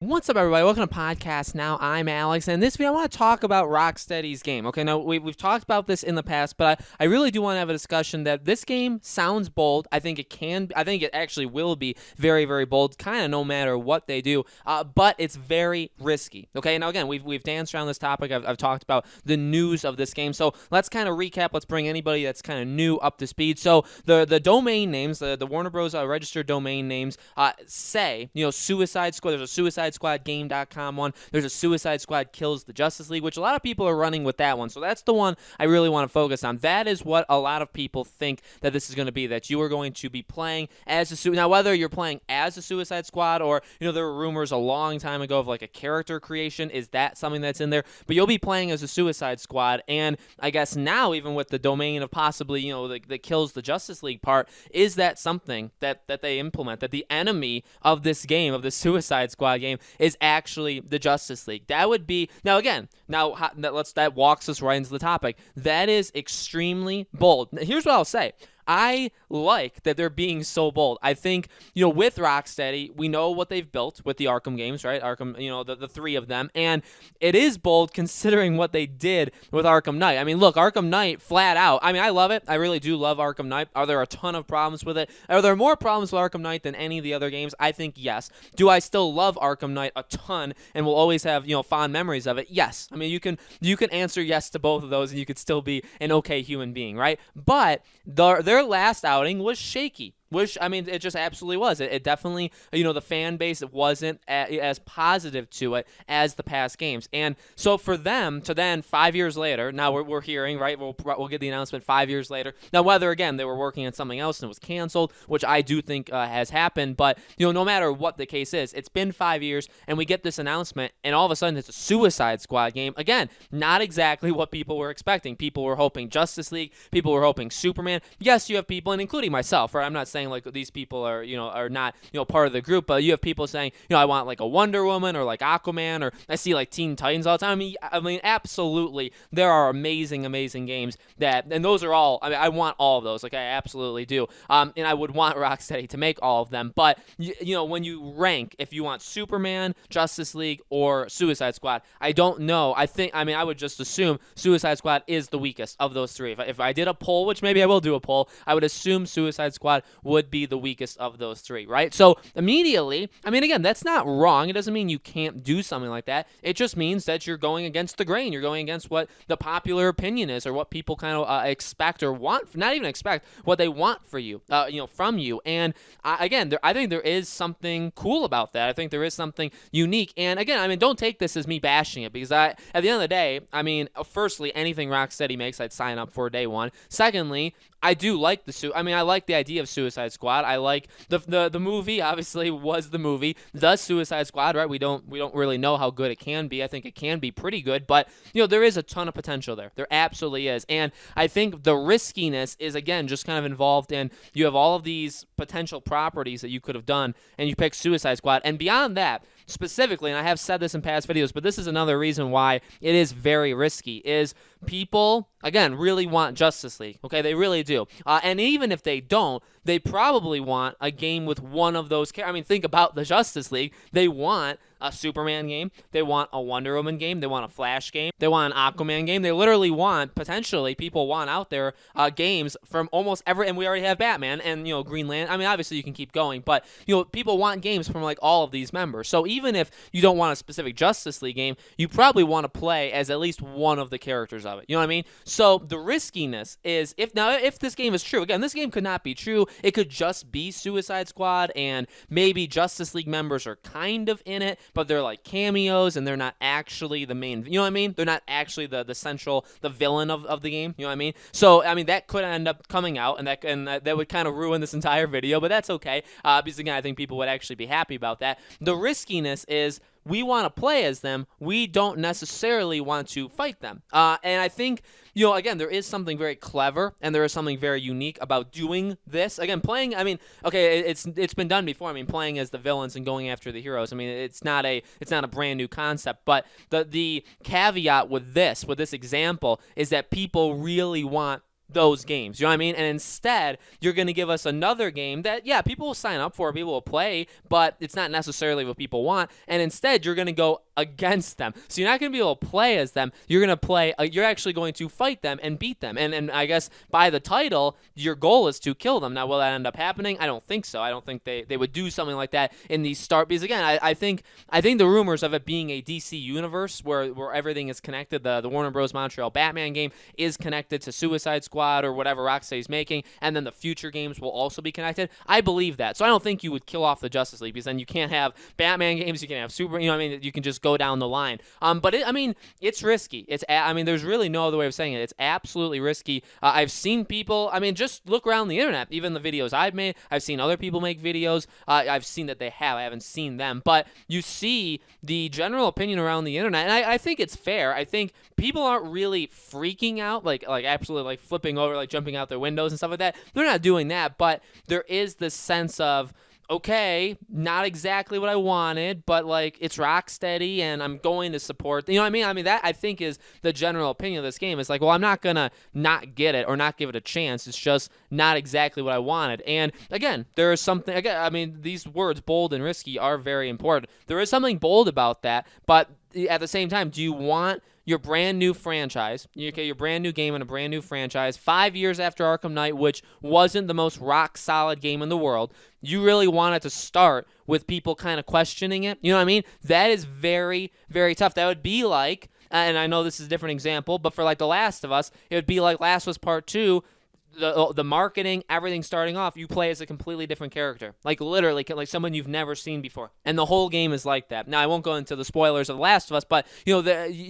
What's up, everybody? Welcome to Podcast Now. I'm Alex, and in this video, I want to talk about Rocksteady's game. Okay, now we've talked about this in the past, but I really do want to have a discussion that this game sounds bold. I think it actually will be very, very bold, kind of no matter what they do, but it's very risky. Okay, now again, we've danced around this topic. I've talked about the news of this game, so let's kind of recap. Let's bring anybody that's kind of new up to speed. So the domain names, the Warner Bros. Registered domain names, say, Suicide Squad. There's a Suicide Squad Game.com one. There's a Suicide Squad Kills the Justice League, which a lot of people are running with that one. So that's the one I really want to focus on. That is what a lot of people think that this is going to be, that you are going to be playing as a now whether you're playing as a Suicide Squad or, there were rumors a long time ago of like a character creation. Is that something that's in there? But you'll be playing as a Suicide Squad, and I guess now even with the domain of possibly, the Kills the Justice League part, is that something that they implement, that the enemy of this game, of the Suicide Squad game, is actually the Justice League? That would be, that walks us right into the topic. That is extremely bold. Here's what I'll say. I like that they're being so bold. I think, with Rocksteady, we know what they've built with the Arkham games, right? Arkham, the three of them. And it is bold considering what they did with Arkham Knight. I mean, look, Arkham Knight, flat out. I mean, I love it. I really do love Arkham Knight. Are there a ton of problems with it? Are there more problems with Arkham Knight than any of the other games? I think yes. Do I still love Arkham Knight a ton and will always have, fond memories of it? Yes. I mean, you can answer yes to both of those and you could still be an okay human being, right? But their last outing was shaky. Which, I mean, it just absolutely was. It definitely, the fan base wasn't as positive to it as the past games. And so for them to then 5 years later, now we're hearing, right, we'll get the announcement 5 years later. Now, whether, again, they were working on something else and it was canceled, which I do think has happened. But, no matter what the case is, it's been 5 years and we get this announcement and all of a sudden it's a Suicide Squad game. Again, not exactly what people were expecting. People were hoping Justice League. People were hoping Superman. Yes, you have people, and including myself, right? I'm not saying like these people are are not part of the group, but you have people saying I want like a Wonder Woman or like Aquaman, or I see like Teen Titans all the time. I mean absolutely there are amazing games and those are all, I mean, I want all of those, like I absolutely do, and I would want Rocksteady to make all of them. But when you rank, if you want Superman, Justice League, or Suicide Squad, I don't know. I would just assume Suicide Squad is the weakest of those three. If I did a poll, which maybe I will do a poll, I would assume Suicide Squad would be the weakest of those three, right? So immediately, I mean, again, that's not wrong. It doesn't mean you can't do something like that. It just means that you're going against the grain. You're going against what the popular opinion is, or what people kind of expect or want. Not even expect, what they want for you, from you. And again, I think there is something cool about that. I think there is something unique. And again, I mean, don't take this as me bashing it, because at the end of the day, I mean, firstly, anything Rocksteady makes, I'd sign up for day one. Secondly, I do like I like the idea of Suicide Squad. I like the movie. Obviously, was the movie the Suicide Squad, right? We don't really know how good it can be. I think it can be pretty good, but there is a ton of potential there. There absolutely is, and I think the riskiness is, again, just kind of involved in, you have all of these potential properties that you could have done, and you pick Suicide Squad, and beyond that, specifically, and I have said this in past videos, but this is another reason why it is very risky, is people, again, really want Justice League. Okay, they really do. And even if they don't, they probably want a game with one of those characters. I mean, think about the Justice League. They want a Superman game. They want a Wonder Woman game. They want a Flash game. They want an Aquaman game. They literally want, potentially, people want out there games from almost every, and we already have Batman and, Green Lantern. I mean, obviously you can keep going, but, people want games from like all of these members. So even if you don't want a specific Justice League game, you probably want to play as at least one of the characters of it. You know what I mean? So the riskiness is, if this game is true, again, this game could not be true. It could just be Suicide Squad, and maybe Justice League members are kind of in it, but they're like cameos and they're not actually the main, you know what I mean? They're not actually the central, the villain of the game, you know what I mean? So, I mean, that could end up coming out, and that would kind of ruin this entire video, but that's okay, because again, I think people would actually be happy about that. The riskiness is, we want to play as them. We don't necessarily want to fight them. And I think, again, there is something very clever and there is something very unique about doing this. Again, playing, I mean, okay, it's been done before. I mean, playing as the villains and going after the heroes. I mean, it's not a brand new concept, but the caveat with this example is that people really want those games. You know what I mean? And instead, you're going to give us another game that, yeah, people will sign up for, people will play, but it's not necessarily what people want. And instead, you're going to go against them. So you're not going to be able to play as them. You're going to play, you're actually going to fight them and beat them. And I guess by the title, your goal is to kill them. Now, will that end up happening? I don't think so. I don't think they would do something like that in these because again, I think the rumors of it being a DC universe where everything is connected, the Warner Bros. Montreal Batman game is connected to Suicide Squad or whatever Rocksteady's making, and then the future games will also be connected. I believe that. So I don't think you would kill off the Justice League, because then you can't have Batman games, you can't have Super, you know what I mean? You can just go down the line. But it's risky. There's really no other way of saying it. It's absolutely risky. I've seen people, just look around the internet, even the videos I've made, I've seen other people make videos. I've seen that they have. I haven't seen them. But you see the general opinion around the internet, and I think it's fair. I think people aren't really freaking out, like absolutely like flipping over, like jumping out their windows and stuff like that. They're not doing that, but there is this sense of, okay, not exactly what I wanted, but like it's Rocksteady and I'm going to support. You know what I mean? That I think is the general opinion of this game. It's like, well, I'm not gonna not get it or not give it a chance. It's just not exactly what I wanted. And again, there is something. Again, these words, bold and risky, are very important. There is something bold about that, but at the same time, do you want your brand new franchise, your brand new game and a brand new franchise, 5 years after Arkham Knight, which wasn't the most rock solid game in the world? You really want it to start with people kind of questioning it? You know what I mean? That is very, very tough. That would be like, and I know this is a different example, but for like The Last of Us, it would be like Last of Us Part 2, the marketing, everything starting off, you play as a completely different character, like literally, like someone you've never seen before, and the whole game is like that. Now, I won't go into the spoilers of The Last of Us, but you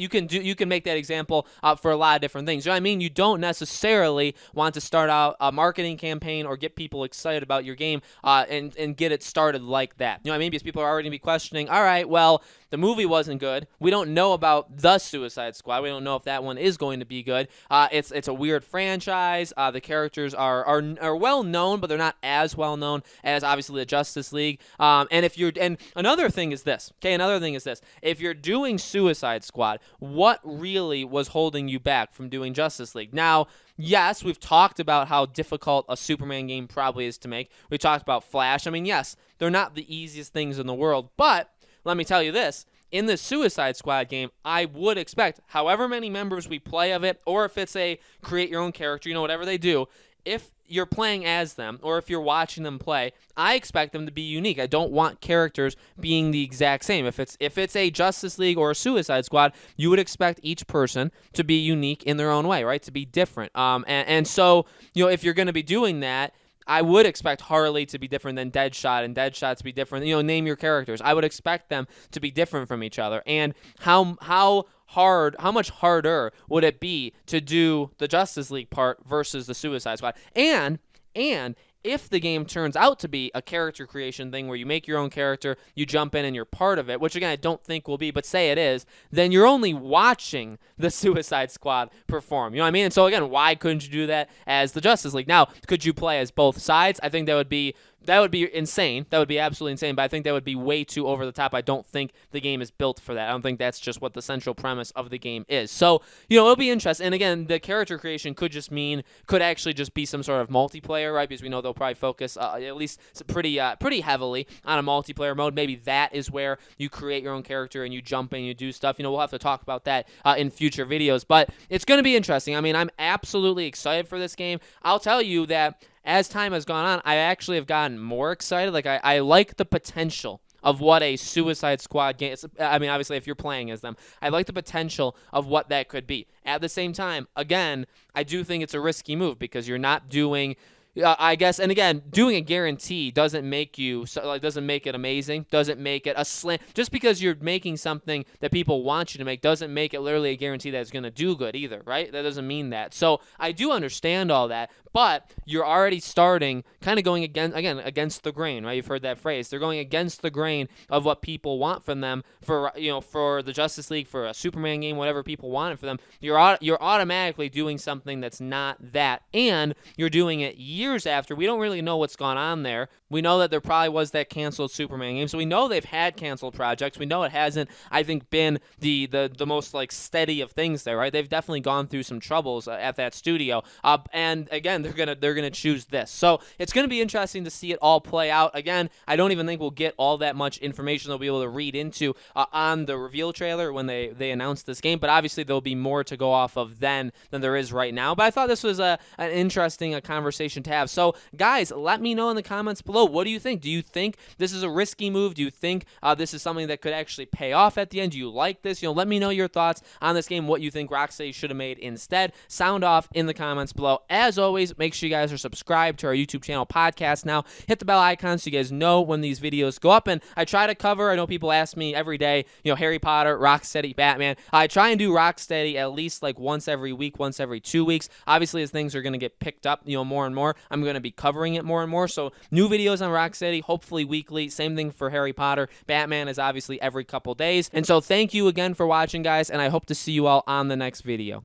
can make that example for a lot of different things. You know what I mean? You don't necessarily want to start out a marketing campaign or get people excited about your game and get it started like that. You know what I mean? Because people are already going to be questioning, all right, well, the movie wasn't good. We don't know about the Suicide Squad. We don't know if that one is going to be good. It's a weird franchise. The characters are well known, but they're not as well known as obviously the Justice League. And another thing is this. Okay, another thing is this. If you're doing Suicide Squad, what really was holding you back from doing Justice League? Now, yes, we've talked about how difficult a Superman game probably is to make. We talked about Flash. Yes, they're not the easiest things in the world, but let me tell you this. In the Suicide Squad game, I would expect, however many members we play of it, or if it's a create your own character, whatever they do, if you're playing as them or if you're watching them play, I expect them to be unique. I don't want characters being the exact same. If it's a Justice League or a Suicide Squad, you would expect each person to be unique in their own way, right? To be different. And so, if you're going to be doing that, I would expect Harley to be different than Deadshot and Deadshot to be different. Name your characters. I would expect them to be different from each other. And how much harder would it be to do the Justice League part versus the Suicide Squad? And if the game turns out to be a character creation thing where you make your own character, you jump in and you're part of it, which again I don't think will be, but say it is, then you're only watching the Suicide Squad perform. You know what I mean? And so again, why couldn't you do that as the Justice League? Now, could you play as both sides? I think that would be insane. That would be absolutely insane, but I think that would be way too over the top. I don't think the game is built for that. I don't think that's just what the central premise of the game is. So, it'll be interesting. And again, the character creation could actually just be some sort of multiplayer, right? Because we know they'll probably focus at least pretty heavily on a multiplayer mode. Maybe that is where you create your own character and you jump in and you do stuff. We'll have to talk about that in future videos, but it's going to be interesting. I'm absolutely excited for this game. I'll tell you that as time has gone on, I actually have gotten more excited. Like, I like the potential of what a Suicide Squad game is. Obviously, if you're playing as them, I like the potential of what that could be. At the same time, again, I do think it's a risky move because you're not doing... I guess, and again, doing a guarantee doesn't make it amazing, doesn't make it a slam. Just because you're making something that people want you to make doesn't make it literally a guarantee that it's going to do good either, right? That doesn't mean that. So I do understand all that, but you're already starting kind of going against the grain, right? You've heard that phrase. They're going against the grain of what people want from them for the Justice League, for a Superman game, whatever people wanted for them. You're automatically doing something that's not that, and you're doing it years years after, we don't really know what's gone on there. We know that there probably was that canceled Superman game, so we know they've had canceled projects. We know it hasn't, I think, been the most like steady of things there, right? They've definitely gone through some troubles at that studio, and again, they're gonna choose this. So it's gonna be interesting to see it all play out. Again, I don't even think we'll get all that much information they'll be able to read into on the reveal trailer when they announce this game, but obviously there'll be more to go off of then than there is right now. But I thought this was an interesting conversation to have. So guys, let me know in the comments below, what do you think? Do you think this is a risky move? Do you think this is something that could actually pay off at the end? Do you like this? Let me know your thoughts on this game, what you think Rocksteady should have made instead. Sound off in the comments below. As always, make sure you guys are subscribed to our YouTube channel Podcast Now. Hit the bell icon so you guys know when these videos go up, and I try to cover, I know people ask me every day, Harry Potter, Rocksteady, Batman. I try and do Rocksteady at least like once every week, once every 2 weeks. Obviously, as things are going to get picked up, more and more, I'm going to be covering it more and more. So new videos on Rocksteady, hopefully weekly. Same thing for Harry Potter. Batman is obviously every couple days. And so thank you again for watching, guys, and I hope to see you all on the next video.